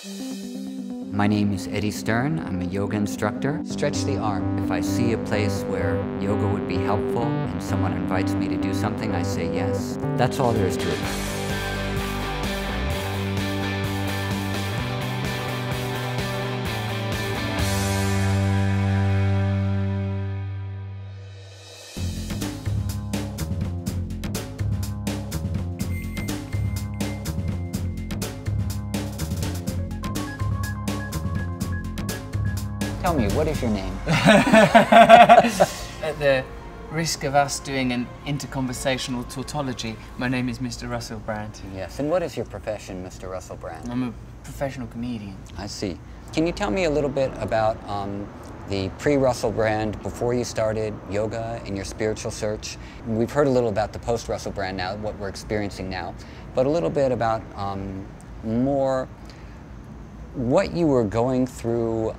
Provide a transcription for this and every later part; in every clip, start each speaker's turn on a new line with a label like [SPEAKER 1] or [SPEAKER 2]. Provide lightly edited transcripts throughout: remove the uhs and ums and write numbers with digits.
[SPEAKER 1] My name is Eddie Stern. I'm a yoga instructor. Stretch the arm. If I see a place where yoga would be helpful and someone invites me to do something, I say yes. That's all there is to it. Tell me, what is your name?
[SPEAKER 2] At the risk of us doing an interconversational tautology, my name is Mr. Russell Brand.
[SPEAKER 1] Yes, and what is your profession, Mr. Russell Brand?
[SPEAKER 2] I'm a professional comedian.
[SPEAKER 1] I see. Can you tell me a little bit about the pre-Russell Brand, before you started yoga in your spiritual search? We've heard a little about the post-Russell Brand now, what we're experiencing now, but a little bit about more what you were going through,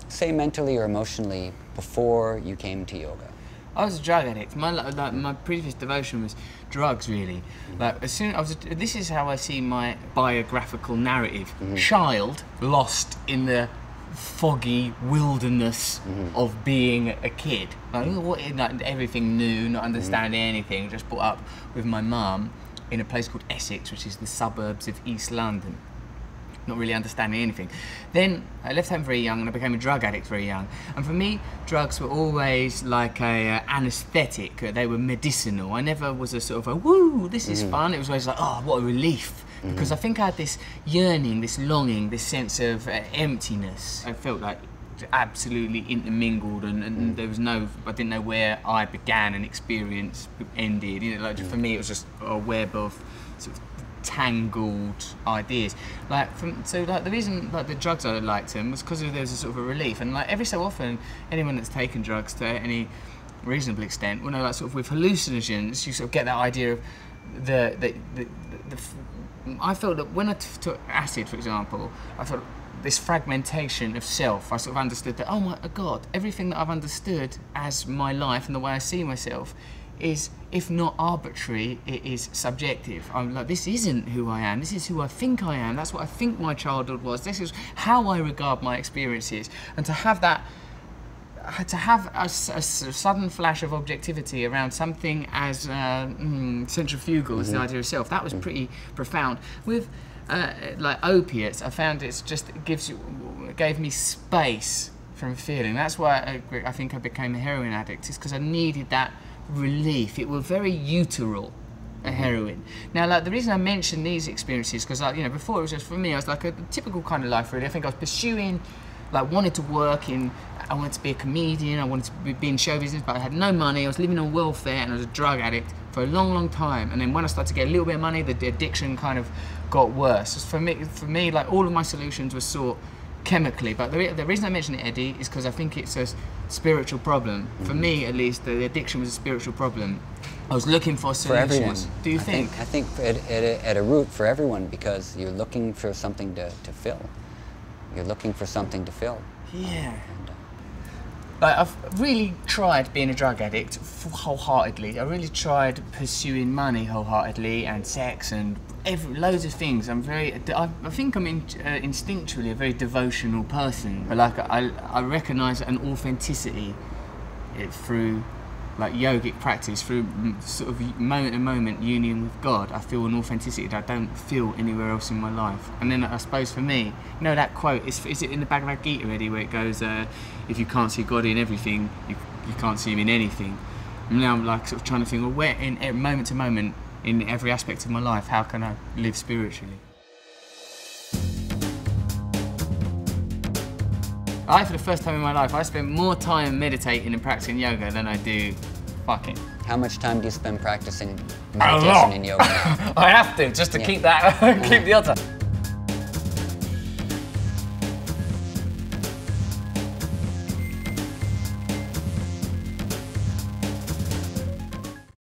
[SPEAKER 1] say mentally or emotionally, before you came to yoga.
[SPEAKER 2] I was a drug addict. My previous devotion was drugs, really. Like, as soon this is how I see my biographical narrative. Child lost in the foggy wilderness of being a kid. Like, everything new, not understanding anything. Just brought up with my mum in a place called Essex, which is the suburbs of East London. Not really understanding anything. Then I left home very young and I became a drug addict very young. And for me, drugs were always like a anaesthetic. They were medicinal. I never was a sort of a, woo, this is fun. It was always like, oh, what a relief. Because I think I had this yearning, this longing, this sense of emptiness. I felt like absolutely intermingled and there was no, I didn't know where I began and experience ended. You know, like for me, it was just a web of sort of tangled ideas. So the reason the drugs I liked them was because there was a sort of a relief, and like every so often anyone that's taken drugs to any reasonable extent will know, like sort of with hallucinogens you sort of get that idea of I felt that when I took acid, for example, I felt this fragmentation of self. I sort of understood that, oh my God, everything that I've understood as my life and the way I see myself is, if not arbitrary, it is subjective. I'm like, this isn't who I am, this is who I think I am, that's what I think my childhood was, this is how I regard my experiences. And to have that, to have a sudden flash of objectivity around something as centrifugal as the idea of self, that was pretty profound. With like opiates, I found it gave me space from feeling. That's why I think I became a heroin addict, is because I needed that relief. It was very uteral, a heroin. Now, like, the reason I mention these experiences, because, like, you know, before it was just, for me, I was like a typical kind of life, really. I think I was pursuing, like, wanted to work in, I wanted to be a comedian, I wanted to be in show business, but I had no money, I was living on welfare, and I was a drug addict for a long, long time. And then when I started to get a little bit of money, the addiction kind of got worse. For me, like, all of my solutions were sought chemically, but the reason I mention it, Eddie, is because I think it's a spiritual problem. For me, at least, the addiction was a spiritual problem. I was looking for solutions.
[SPEAKER 1] For everyone.
[SPEAKER 2] Do you think?
[SPEAKER 1] I think at a root for everyone, because you're looking for something to fill. You're looking for something to fill.
[SPEAKER 2] Yeah. Like, I've really tried being a drug addict wholeheartedly. I really tried pursuing money wholeheartedly, and sex, and loads of things. I think I'm instinctually a very devotional person. But like, I recognise an authenticity through, like, yogic practice, through sort of moment to moment union with God. I feel an authenticity that I don't feel anywhere else in my life. And then I suppose for me, you know that quote, is it in the Bhagavad Gita already, where it goes, if you can't see God in everything, you can't see him in anything. And now I'm like sort of trying to think, well, where in moment to moment, in every aspect of my life, how can I live spiritually? For the first time in my life, I spent more time meditating and practicing yoga than I do fucking.
[SPEAKER 1] How much time do you spend practicing meditation and yoga now?
[SPEAKER 2] I have to, just to keep that, keep the odds up.